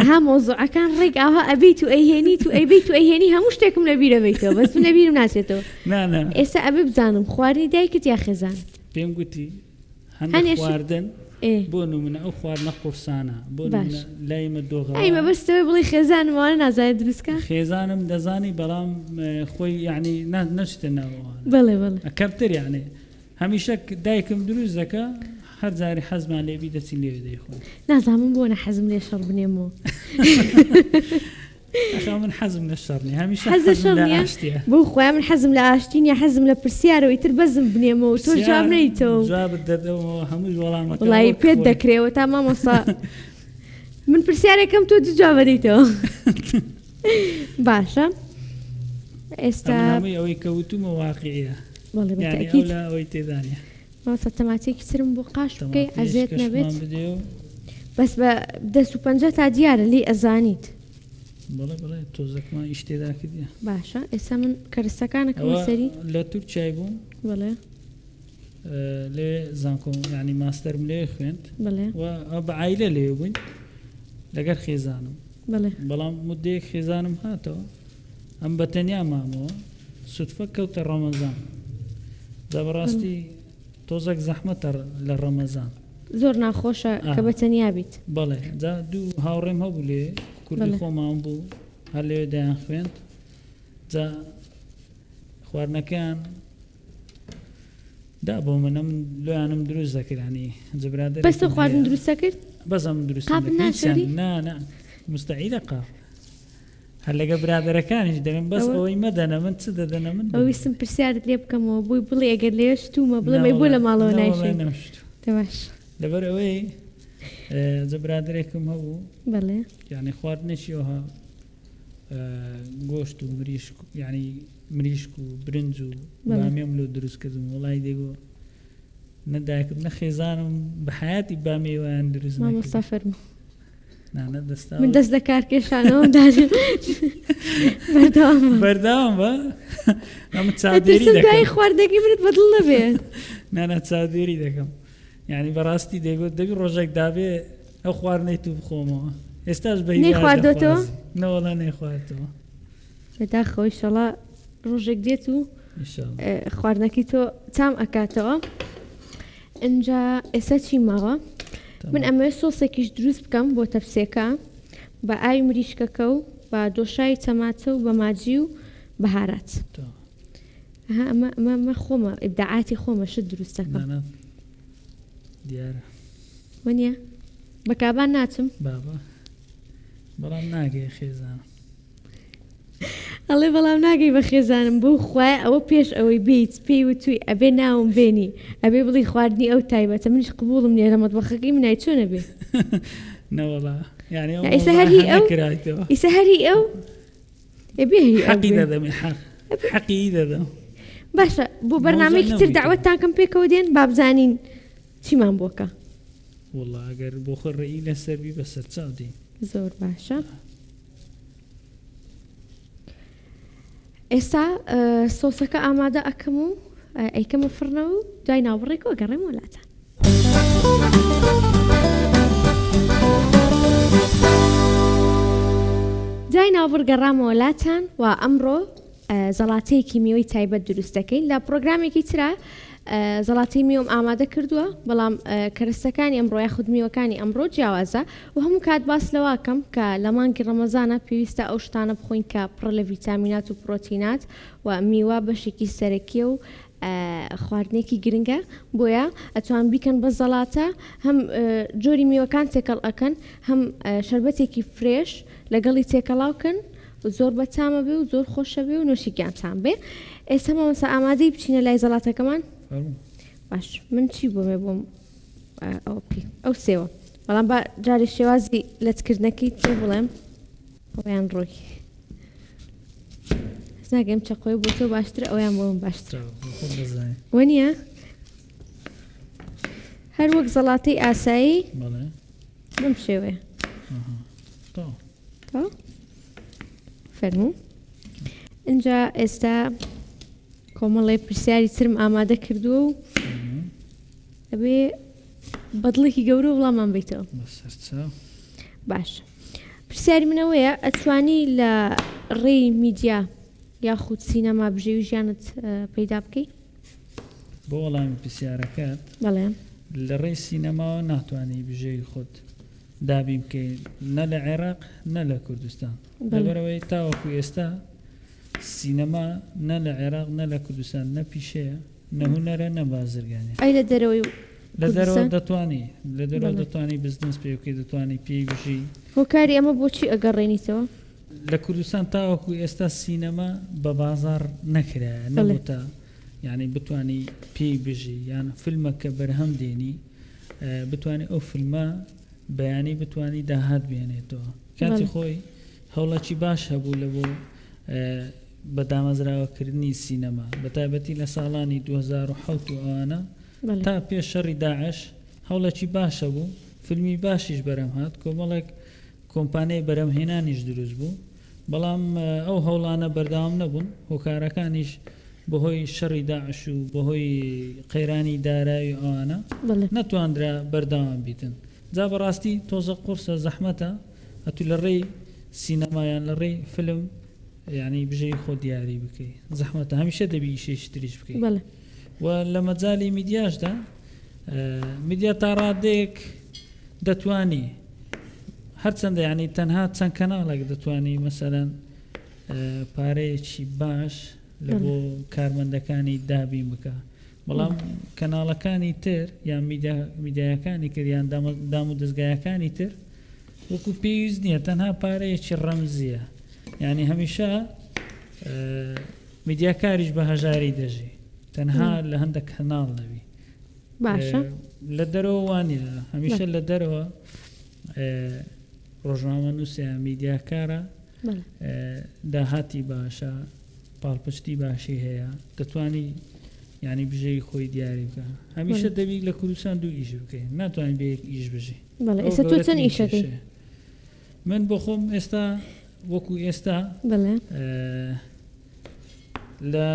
ها مۆزوعەکان ڕێک ئاها ئەبیت و ئەیهێنیت و ئەیبیت و ئەیهێنی هەموو شتێکم لەبیرەبیتەوە بەس من لەبیرم ناچێتەوە ئێستا ئەبێ بزانم خواردنی دایکت یا خێزان پێم گوتی هەندێک خواردن بۆ نمونە ئەو خواردنە قورسانە بۆ لایمە دۆغە ئەیمە بەستەوەی بڵی خێزانمانە نازانێت دروستکە خێزانم دەزانی بەڵام خۆی یعنی نەچتە ناوەوە بڵێ بڵێ کەمتر یعنی هەمیشە دایکم دروست دەکە هەر جاری حەزمان لێبی دەچین لێوێ دەیخۆن نازانم بۆ نە حەزم لێ شەڕ بنێمەوە من حەزم لە شەڕ نیە هەمیشە حەزم لە ئاشتیە بۆ خۆیان من حەزم لە ئاشتین یا حەزم لە پرسیارەوەی تر بەزم بنێمەوە تۆ جواب نەیتەوە جوابت دەدەمەوە هەموو وەڵامەکە وڵای پێت دەکرێەوە تا مامۆستا من پرسیارێکم تۆ جواب دەیتەوە باشە ئێستا ئەوەی کەوتومە واقعیە ئەوەی تێدانە ماسە تەماتێکی ترم بۆ قاش بکەی ئەزێت نەبێت بەس بە دەست و پەنجە تا دیارە لێ ئەزانیت بڵێ بڵێ تۆزەکمان ئیش تێدا کردیە باشە ئێستا من کەرستەکانەکەم سەری لە تورکیای بووم بڵێ لێ زانکۆ ینی ماستەرم لێ خوێند بڵێ بە عایلە لێ بووین لەگەر خێزانم بڵێ بەڵام مدەیەک خێزانم هاتەوە ئەم بەتەنیا مامەوە سوتفە کەوتە ڕەمەزان دا بەڕاستی تۆزێک زەحمەتە لە ڕەمەزان زۆر ناخۆشە کە بەتەنیا بیت بەڵێ جا دوو هاوڕێم هەبوو لێ کوردی خۆمان بوو هەر لێوێ دایان خوێند جا خواردنەکەیان دا بۆ منە من لۆیانم دروست دەکرانی جبرادر بەس تۆ خواردن دروستە کرد بەزم دروست نا مستعیدە قاپ هەر لەگە برادەرەکانیش دەبێن بەس ئەوەی مەدەنە من چ دەدەنە من ئەویستم پرسیارت لێ بکەمەوە بووی بڵێ ئەگەر لێ شتومە بڵێ بۆ لە ماڵەوە نایشت باش لەبەر ئەوەی جەبرادرێکم هەبوو بەڵێ یعنی خواردنێکیەوە گۆشت و مریشک ینی مریشک و برنج و بامێم لۆ دروست کردم وڵای دێگۆ نەدایکم نە خێزانم بە حیاتی بامێوەیان دروست مامۆستا فەرموو من دەست لە کارکێشانەوە بەردەوام بە ئەمە چاودێری دەکەم خواردنەکەی منت بەدڵ نەبێ نانە چاودێری دەکەم یعنی بەڕاستی دەیگوت دەبی ڕۆژێک دابێ ئەو خواردنەی تو بخۆمەوە ئێستاش بە خواردەوە نەوەڵا نەیخواردەوە بەدا خۆی شەڵا ڕۆژێک دێت و خواردنەکەی تۆ چام ئەکاتەوە ئەجا ئێستا چی ماوە من ئەمە سۆسێکیش دروست بکەم بۆ تەپسێکە بە ئاوی مریشکەکە و بە دۆشای تەماتە و بە ماجی و بەهارات ئەمە خۆمە ئیبداعاتی خۆمە شت دروستەکە دیارە وەنیە بە کابان ناچم بابا بەڵام ناگەی خێزانم ئەڵێ بەڵام ناگەی بە خێزانم بۆ خوای ئەوە پێش ئەوەی بیت پێی وتووی ئەبێ ناوم بێنی ئەبێ بڵی خواردنی ئەو تایبەتە منیش قبوڵم نیە لە مەتبەخەکەی منای چۆنە بێ نەوەڵا یعنی ئیسا هەری ئەو کرايتەوە ئیسا هەری ئەو ئەبێ هەری ئەو حەقی بێ. دەدەم حەقی دەدەم باشە بۆ بەرنامەیەکی تر داوەتتان پێکەوە دێن بابزانین چیمان بۆکە والله ئەگەر بۆ خۆڕێی لەسەروی بەسەر چاودی زۆر باشە ئێستا سۆسەکە ئامادە ئەکەم و ئەیکەمە فڕنەوە و دوای ناوەڕێکەوە گەڕێم وڵاتە دوای ناوەڕ گەڕامەوە وڵاتان و ئەمڕۆ زەڵاتەیەکی میوەی تایبەت دروست دەکەین لە پرۆگرامێکی ترە زەڵاتی میوەم ئامادە کردووە بەڵام کەرەستەکانی ئەمڕۆ یاخود میوەکانی ئەمڕۆ جیاوازە و هەموو کات باس لەواکەم کە لە مانگی ڕەمەزانە پێویستە ئەو شتانە بخۆین کە پڕ لە ڤیتامینات و پرۆتینات و میوە بەشێکی سەرەکیە و خواردنێکی گرنگە بۆیە ئەتوان بیکەن بە زەڵاتە هەم جۆری میوەکان تێکەڵ ئەکەن هەم شەربەتێکی فرێش لەگەڵی تێکەڵاوکەن زۆر بەتامە بێ و زۆر خۆشە بێ و نوۆشیگیانتان بێ ئێستا مامۆستا ئامادەی بچینە لای زەڵاتەکەمان باش من چی بۆمێ بۆم ئەو سێوە بەڵام بە جارێ شێوازی لەتکردنەکەی تێ بڵێم ئەویان ڕۆی ناگەم چقۆی بۆ تۆ باشترە ئەویان بۆ من باشترە وەنیە هەر وەک زەڵاتەی ئاسایی بم شێوەیە فەرموو اینجا ئێستا کۆمەڵی پرسیاری ترم ئامادە کردووە و ئەبێ بەدڵێکی گەورە وڵامان بیتەوە باش پرسیاری منەوەیە ئەتوانی لە ڕێی میدیا یاخود سینەما بژێوی ژیانت پەیدا بکەیت بۆ وەڵامی پرسیارەکەت بەڵێ لە ڕێی سینەماوە ناتوانانی بژێوی خۆت دابی بکەین نە لە عێراق نە لە کوردستان لەبەرەوەی تاوەکو ئێستا سینەما نە لە عێراق نە لە کوردستان نە پیشەیە نە هونەرە نە بازرگانێ ئەی لە دەرەوەی لە دەرەوە دەتوانی لە دەرەوە دەتوانی بزنس پێ بکەی دەتوانی پێی بژی هۆکاری ئەمە بۆچی ئەگەڕێنیتەوە لە کوردستان تاوەکو ئێستا سینەما بە بازار نەکرایە نەبووتە یعنی بتوانی پێی بژی یان فیلمەکە بەرهەم دێنی بتوانی ئەو فیلمە بەیانی بتوانی داهات بێنێتەوە کاتی خۆی هەوڵەکی باش هەبوو لە بۆ بە دامەزراوەکردنی سینەما بەتایبەتی لە ساڵانی 2007 ئەوانە تا پێش شەڕی داعش هەوڵەکی باشە بوو فیلمی باشیش بەرەم هات کۆمەڵێک کۆمپانیای بەرەمهێنانیش دروست بوو بەڵام ئەو هەوڵانە بەردەوام نەبوون هۆکارەکانیش بەهۆی شەڕی داعش و بەهۆی قەیرانی دارایی ئەوانە نەتواندرا بەردەوام بیتن جا بەڕاستی تۆزە قورسە زەحمەتە ئەتو لە ڕێی سینەمایان لە ڕێی فیلم یعنی بژەی خۆ دیاری بکەی زەحمەتە هەمیشە دەبی ئیشێکی تریش بکەی و لە مەجای میدیاشدا میدیا تا ڕادێک دەتوانی هەرچەندە یعنی تەنها چەند کەناڵێک دەتوانی مەسەرەن پارەیەکی باش لە بۆ کارمەندەکانی دابین بکە بەڵام کەناڵەکانی تر یان میدیاکانی کردیان دام و دەستگایەکانی تر وەکو پێویست نییە تەنها پارەیەکی ڕەمزیە یعنی هەمیشە میدیاکاریش بە هەژاری دەژی تەنها لە هەندێک کەناڵ نەبی باشە لە دەرەوە وانە هەمیشە لە دەرەوە ڕۆژنامە نووسیان میدیاکارە داهاتی باشە پاڵپشتی باشی هەیە دەتوانی یعنی بژەی خۆی دیاری بکە هەمیشە دەبی لە کوردستان دوو ئیش بکەین ناتوانین بە یەک ئیش بژی ئێستا تۆ چەند ئیشەکەی من بۆ خۆم ئێستا وەکو ئێستا لە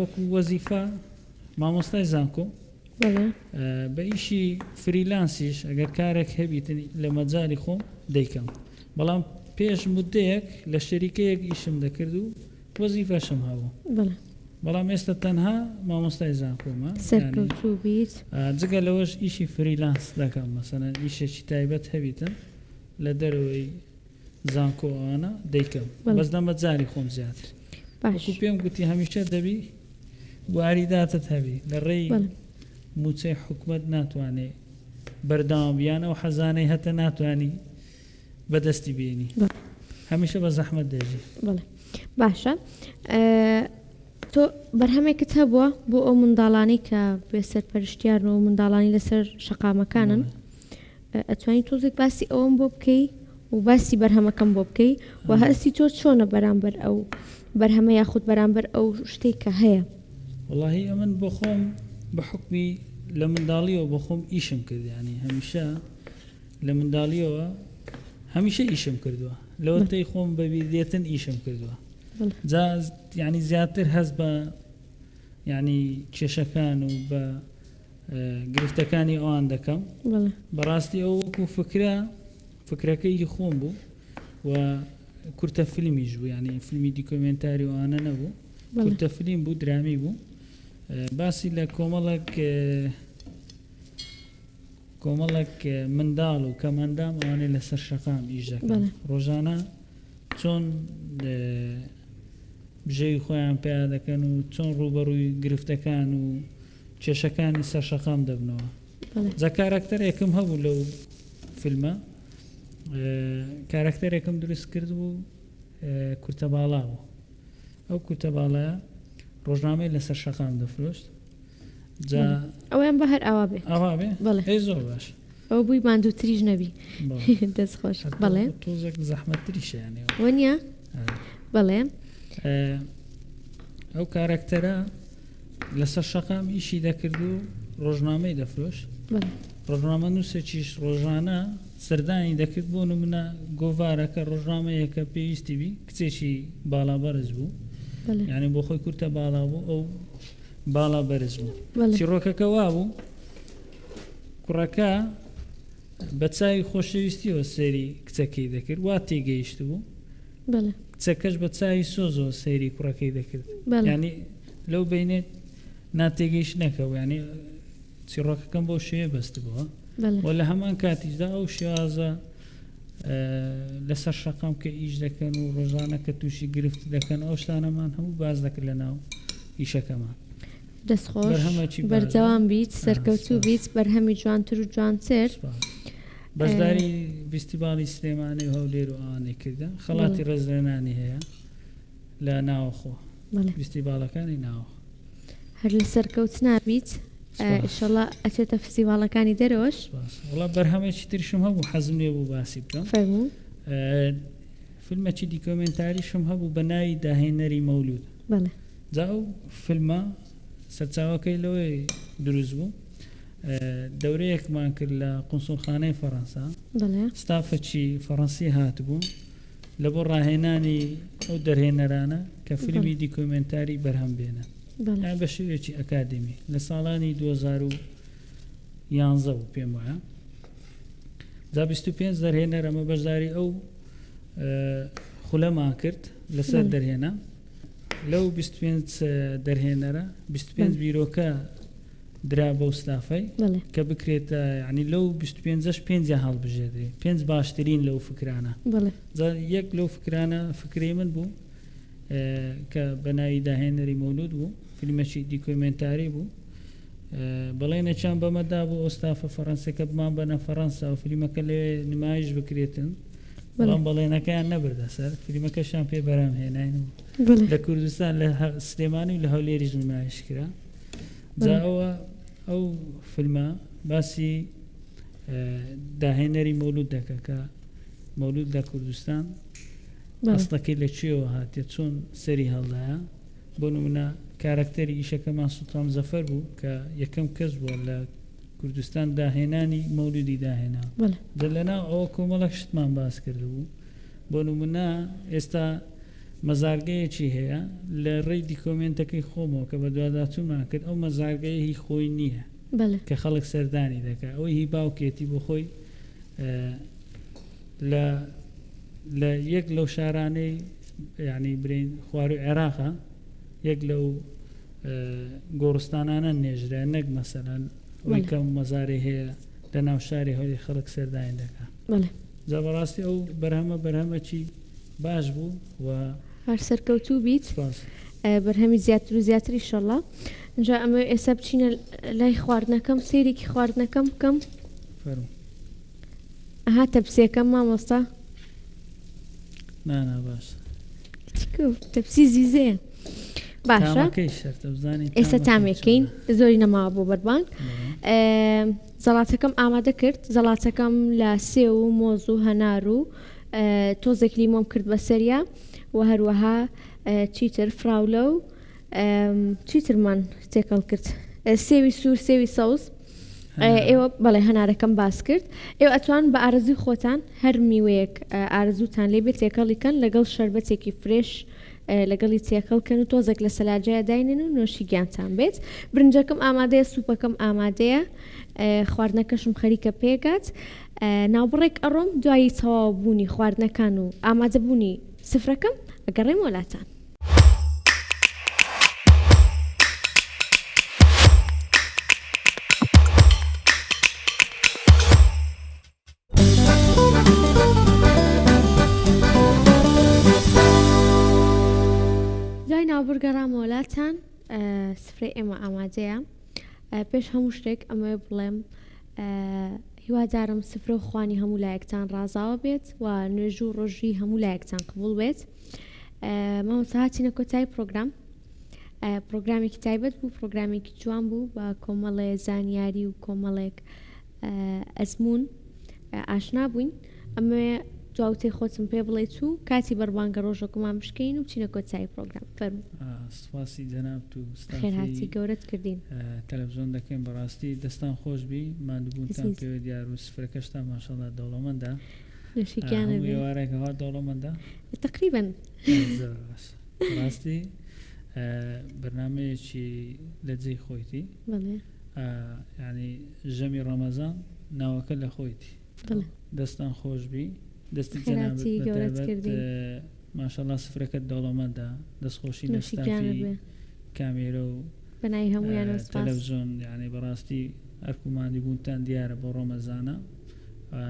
وەکو وەزیفە مامۆستای زانکۆ بە ئیشی فریلانسیش ئەگەر کارێک هەبیتن لە مەجای خۆم دەیکەم بەڵام پێش مدەیەک لە شەریکەیەک ئیشم دەکرد و وەزیفەشم هەبوو بەڵام ئێستا تەنها مامۆستای زانکۆمە جگە لەوەش ئیشی فریلانس دەکەم مەسەلەن ئیشێکی تایبەت هەبیتن لە دەرەوەی زانکۆوانە دەیکەم بەس دەمەجاری خۆم زیاتر پێم گوتی هەمیشە دەبی واریداتت هەبی لە ڕێی موچەی حکومەت ناتوانێت بەردەوام بیانەوە حەزانەی هەتە ناتوانانی بەدەستی بینی هەمیشە بە زەحمەت دێژی بڵێ باشە تۆ بەرهەمێکت هەبووە بۆ ئەو منداڵانی کە بێسەر پەرشتیارن و منداڵانی لەسەر شەقامەکانن ئەتوانی تۆزێک باسی ئەوم بۆ بکەی و باسی بەرهەمەکەم بۆ بکەی و هەستی تۆ چۆنە بەرامبەر ئەو بەرهەمە یاخود بەرامبەر ئەو شتێک کە هەیە وڵاهی ئەمن بۆ خۆم بە حکمی لە منداڵیەوە بۆ خۆم ئیشم کرد ینی هەمیشە لە منداڵیەوە هەمیشە ئیشم کردووە لەوە تەی خۆم بەبیدێتن ئیشم کردووە ینی زیاتر هەست بە ینی کێشەکان و بە گرفتەکانی ئەوان دەکەم بەڕاستی ئەو وەکو فکرەکەی خۆم بوو و کورتە فیلمیش بوو ینی فیلمی دیکۆمنتاری ئەوانە نەبوو کورتە فیلم بوو درامی بوو باسی لە کۆمەڵێک منداڵ و کەمەندام ئەوانەی لەسەر شەقام ئیش دەکەن ڕۆژانە چۆن بژێوی خۆیان پیا دەکەن و چۆن ڕوبەڕووی گرفتەکان و کێشەکانی سەر شەقام دەبنەوە جا کارکتەرێکم هەبوو لەو فیلمە کارکتەرێکم دروست کرد بوو کورتە باڵا بوو ئەو کورتە باڵایە ڕۆژنامەی لەسەر شەقام دەفرۆشت ئەویان بە هەر ئاوا بێ بڵێ زۆر باش ئەو بووی ماندووتریش نەبی دەست خۆش بڵێ تۆزێک زەحمەتتریشیانێ وەنیە بڵێ ئەو کارکتەرە لەسەر شەقام ئیشی دەکرد و ڕۆژنامەی دەفرۆشت ڕۆژنامە نووسێکیش ڕۆژانە سەردانی دەکرد بۆ نمونە گۆڤارەکە ڕۆژنامەیەکە پێویستی بی کچێکی باڵا بەرز بوو یعنی بۆ خۆی کورتە باڵا بوو ئەو باڵا بەرز بوو چیرۆکەکە وا بوو کوڕەکە بە چاوی خۆشەویستیەوە سەیری کچەکەی دەکرد وا تێگەیشت بوو کچەکەش بە چاوی سۆزەوە سەیری کوڕەکەی دەکرد ینی لەو بینێت ناتێگەیشت نەکەوە ینی چیرۆکەکەم بۆ شێوە بەست بووە و لە هەمان کاتیشدا ئەو شێوازە لەسەر شەقام کە ئیش دەکەن و ڕۆژانە کە تووشی گرفت دەکەن ئەو شتانەمان هەموو باز دەکرد لە ناو ئیشەکەمان دەستخۆش بەردەوام بیت سەرکەوتوو بیت بەرهەمی جوانتر و جوانتر بەشداری فیستیڤاڵی سلێمانی و هەولێر و ئەوانەی کردە خەڵاتی ڕێزلێنانی هەیە لە ناوەخۆ فیستیڤاڵەکانی ناوە هەر لە سەرکەوت نابیت ئینشەڵا ئەچێتە فستیڤاڵەکانی دەرەوەش وڵا بەرهەمێکی ترشم هەبوو حەزم لێ بوو باسی بکەم فیلمێکی دیکۆمنتاریشم هەبوو بە ناوی داهێنەری مەولود جا ئەو فیلمە سەرچاوەکەی لەوەی دروست بوو دەورەیەکمان کرد لە قونسوڵخانەی فەڕەنسا ستافەکی فەڕەنسی هاتبوو لە بۆ ڕاهێنانی ئەو دەرهێنەرانە کە فیلمی دیکۆمنتاری بەرهەم بێنن بە شێوێکی ئەکادمی لە ساڵانی 2011 بوو پێم وایە جا 25 دەرهێنەر ئەمە بەشداری ئەو خولەمان کرد لەسەر دەرهێنا لەو 25 دەرهێنەرە 25 بیرۆکە درا بەو ستافەی کە بکرێتە ینی لەو 25ش 5 هەڵبژێدرێ 5 باشترین لەو فکرانە یەک لەو فکرانە فکری من بوو کە بەناوی داهێنەری مەولود بوو فیلمێکی دیکۆمنتاری بوو بەڵێنێکیان بەمەدا بوو ئۆستافە فەڕەنسەکە بمان بەنە فەڕەنسا و فیلمەکە لێ نمایش بکرێتن بەڵام بەڵێنەکەیان نەبردە سەر فیلمەکەشان پێ بەرام هێناین و لە کوردستان لە سلێمانی و لە هەولێریش نمایش کرا جا ئەو فیلمە باسی داهێنەری مەولود دەکە کە مەولود لە کوردستان ئەسڵەکەی لەکوێوە هاتێ چۆن سەری هەڵدایە بۆ نمونە کارکتەری ئیشەکەمان سوڵتان زەفەر بوو کە یەکەم کەس بووە لە کوردستان داهێنانی مەولودی داهێنا لەناو ئەوە کۆمەڵک شتمان باس کرده بوو بۆ نمونە ئێستا مەزارگەیەکی هەیە لە ڕێی دیکۆمنتەکەی خۆمەوە کە بە دوواداچوومان کرد ئەو مەزارگەیە هی خۆی نییە کە خەڵک سەردانی دەکات ئەوەی هی باوکێتی بۆ خۆی لە یەک لەو شارانەی یعنی برین خوار و عێراقە یەک لەو گۆڕستانانە نێژرا نەک مەسەلەن ئەوەی کەم مەزاری هەیە لە ناو شاری هەولی خەڵک سەردانی دەکات جا بەڕاستی ئەو بەرهەمەکی باش بوو و هەر سەرکەوتوو بیت بەرهەمی زیاتر و زیاتر ئینشەڵڵا اینجا ئەمە ئێستا بچینە لای خواردنەکەم سەیرێکی خواردنەکەم بکەم فەرموو. ئەها تەپسیەکەم مامۆستا نانا باش تەپسی زیزەیە باشە تامەکەی شەرتە بزانین ئێستا تامێکین زۆری نەماوە بۆ بەربانگ زەڵاتەکەم ئامادە کرد زەڵاتەکەم لە سێ و مۆز و هەنار و تۆزێک لیمۆم کرد بەسەریا و هەروەها چیتر فراولە و چیترمان تێکەڵ کرد سێوی سوور سێوی سەوز ئێوە بەڵێ هەنارەکەم باس کرد ئێوە ئەتوان بە ئارەزوی خۆتان هەر میوەیەک ئارەزووتان لێ بێت تێکەڵیکەن لەگەڵ شەربەتێکی فرێش لەگەڵی تێکەڵکەن و تۆزێک لە سەلاجەیە داینن و نوۆشی گیانتان بێت برنجەکەم ئامادەیە سوپەکەم ئامادەیە خواردنەکەشم خەریکە پێکات ناوبڕێک ئەڕۆم دوایی تەواو بوونی خواردنەکان و ئامادە بوونی سفرەکەم ئەگەڕێم وڵاتان گەڕام وڵاتان سفرەی ئێمە ئامادەیە پێش هەموو شتێک ئەمە بڵێم هیوادارم سفرە و خوانی هەموو لایەکتان ڕازاوە بێت و نوێژ و ڕۆژی هەموو لایەکتان قبول بێت مامۆستا هاتینە کۆتایی پرۆگرامێکی تایبەت بوو پرۆگرامێکی جوان بوو بە کۆمەڵێ زانیاری و کۆمەڵێک ئەزمون ئاشنا بووین ئەمە دواوتەی خۆتم پێ بڵێت و کاتی بەربانگە ڕۆژەکەمان بشکەین و بچینە کۆتایی پرۆگرام فەرموو سپاسی جەناب و خێرهاتی گەورەت کردین تەلەڤیزۆن دەکەین بەڕاستی دەستان خۆش بی مادووبوونتان پێوە دیار و سفرەکەشتان ماشەڵڵا دەوڵەمەندە ێوارێک هەوا دەوڵەمەندە تقریبا ڕاستی بەرنامەیەکی لە جێی خۆیتی ینی ژەمی ڕەمەزان ناوەکە لە خۆیتی دەستان خۆش بی دەستی جەنابەت ماشەڵڵا سفرەکەت دەوڵەمەندە دەستخۆشی نەستافی کامێرە و بەنای هەمویان تەلەڤیزۆن یعنی بەڕاستی ئەرکومانی بوونتان دیارە بۆ ڕۆمەزانە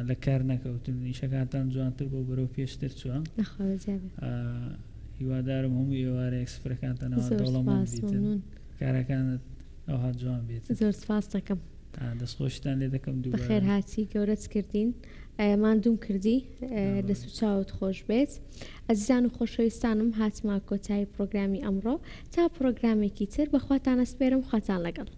لە کار نەکەوتن نیشەکانتان جوانتر بۆ بەرەو پێشتر چووە هیوادارم هەموو ئێوارەیەک سفرەکانتانەوە دەوڵەمەند بیتن کارەکانت ئەوها جوان بێت زۆر سپاس دەکەم دەستخۆشتان لێ دەکەم دوو خێرهاتی گەورەت کردین ماندوم کردی دەست و چاوت خۆش بێت ئەزیزان و خۆشەویستانم هاتمە کۆتایی پرۆگرامی ئەمڕۆ تا پرۆگرامێکی تر بەخواتان ئەسپێرم خواتان لەگەڵ